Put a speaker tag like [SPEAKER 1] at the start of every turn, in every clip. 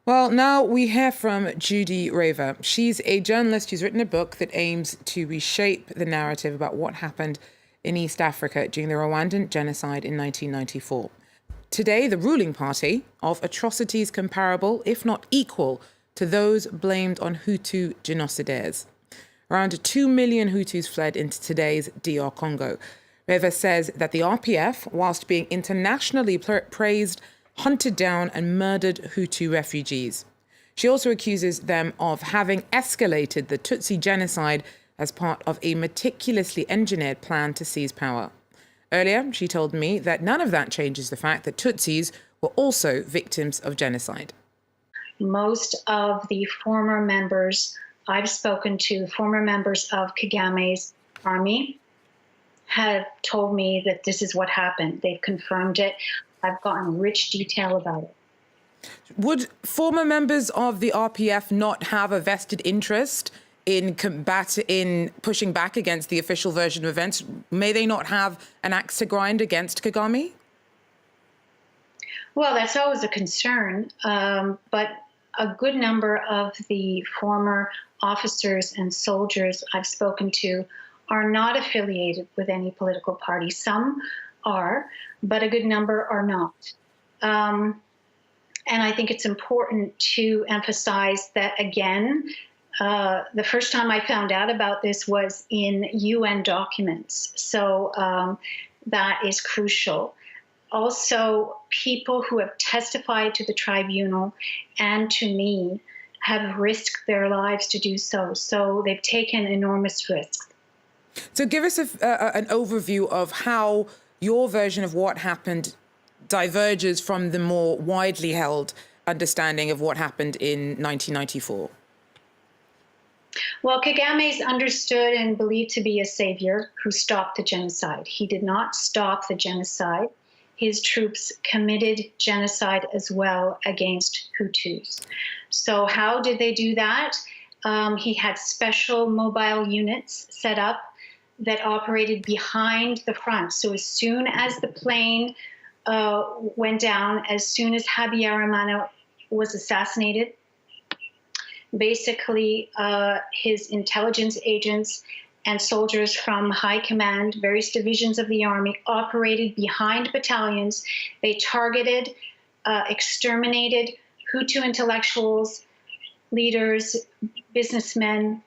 [SPEAKER 1] Well, now we hear from Judy Raver. She's a journalist who's written a book that aims to reshape the narrative about what happened in East Africa during the Rwandan genocide in 1994. Today, the ruling party of atrocities comparable, if not equal, to those blamed on Hutu genocidaires. Around 2 million Hutus fled into today's DR Congo. Raver says that the RPF, whilst being internationally praised, hunted down and murdered Hutu refugees. She also accuses them of having escalated the Tutsi genocide as part of a meticulously engineered plan to seize power. Earlier, she told me that none of that changes the fact that Tutsis were also victims of genocide.
[SPEAKER 2] Most of the former members I've spoken to, former members of KAGAME's army, have told me that this is what happened. They've confirmed it. I've gotten rich detail about it.
[SPEAKER 1] Would former members of the RPF not have a vested interest in pushing back against the official version of events? May they not have an axe to grind against KAGAME?
[SPEAKER 2] Well, that's always a concern, but a good number of the former officers and soldiers I've spoken to are not affiliated with any political party. Some are, but a good number are not. And I think it's important to emphasize that, again, the first time I found out about this was in UN documents. So that is crucial. Also, people who have testified to the tribunal and to me have risked their lives to do so. So they've taken enormous risks.
[SPEAKER 1] So give us an overview of how your version of what happened diverges from the more widely held understanding of what happened in 1994.
[SPEAKER 2] Well, KAGAME is understood and believed to be a savior who stopped the genocide. He did not stop the genocide. His troops committed genocide as well against Hutus. So how did they do that? He had special mobile units set up that operated behind the front. So as soon as the plane went down, as soon as Habyarimana was assassinated, basically his intelligence agents and soldiers from high command, various divisions of the army, operated behind battalions. They targeted, exterminated Hutu intellectuals, leaders, businessmen,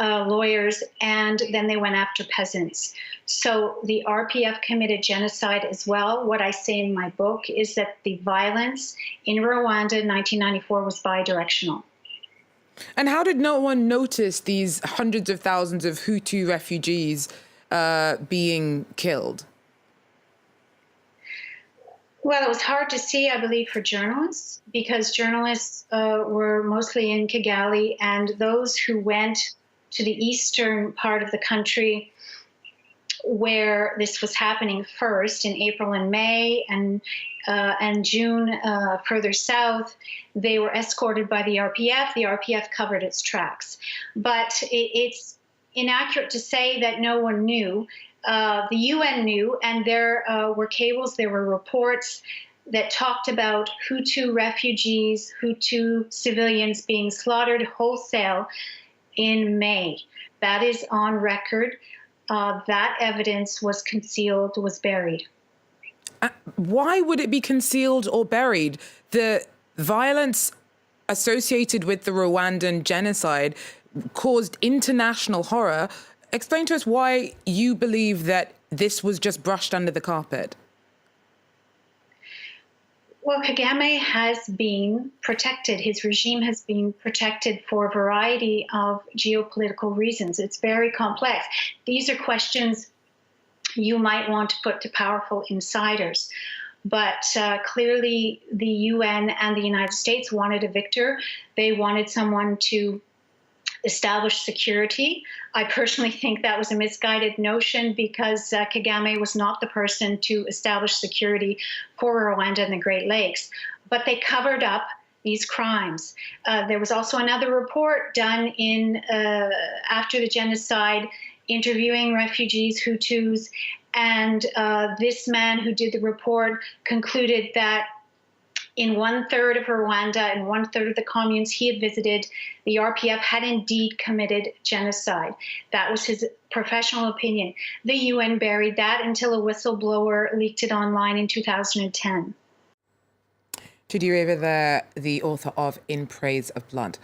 [SPEAKER 2] lawyers, and then they went after peasants. So the RPF committed genocide as well. What I say in my book is that the violence in Rwanda in 1994 was bidirectional.
[SPEAKER 1] And how did no one notice these hundreds of thousands of Hutu refugees being killed?
[SPEAKER 2] Well, it was hard to see, I believe, for journalists, because journalists were mostly in Kigali, and those who went to the eastern part of the country where this was happening first in April and May and June further south, they were escorted by the RPF. The RPF covered its tracks. But it's inaccurate to say that no one knew. The UN knew, and there were cables, there were reports that talked about Hutu refugees, Hutu civilians being slaughtered wholesale in May. That is on record. That evidence was concealed, was buried.
[SPEAKER 1] Why would it be concealed or buried? The violence associated with the Rwandan genocide caused international horror. Explain to us why you believe that this was just brushed under the carpet.
[SPEAKER 2] Well, KAGAME has been protected. His regime has been protected for a variety of geopolitical reasons. It's very complex. These are questions you might want to put to powerful insiders. But clearly the UN and the United States wanted a victor. They wanted someone to establish security. I personally think that was a misguided notion, because KAGAME was not the person to establish security for Rwanda and the Great Lakes. But they covered up these crimes. There was also another report done after the genocide, interviewing refugees, Hutus, and this man who did the report concluded that in 1/3 of Rwanda and 1/3 of the communes he had visited, the RPF had indeed committed genocide. That was his professional opinion. The UN buried that until a whistleblower leaked it online in 2010.
[SPEAKER 1] Judy Raver there, the author of In Praise of Blood.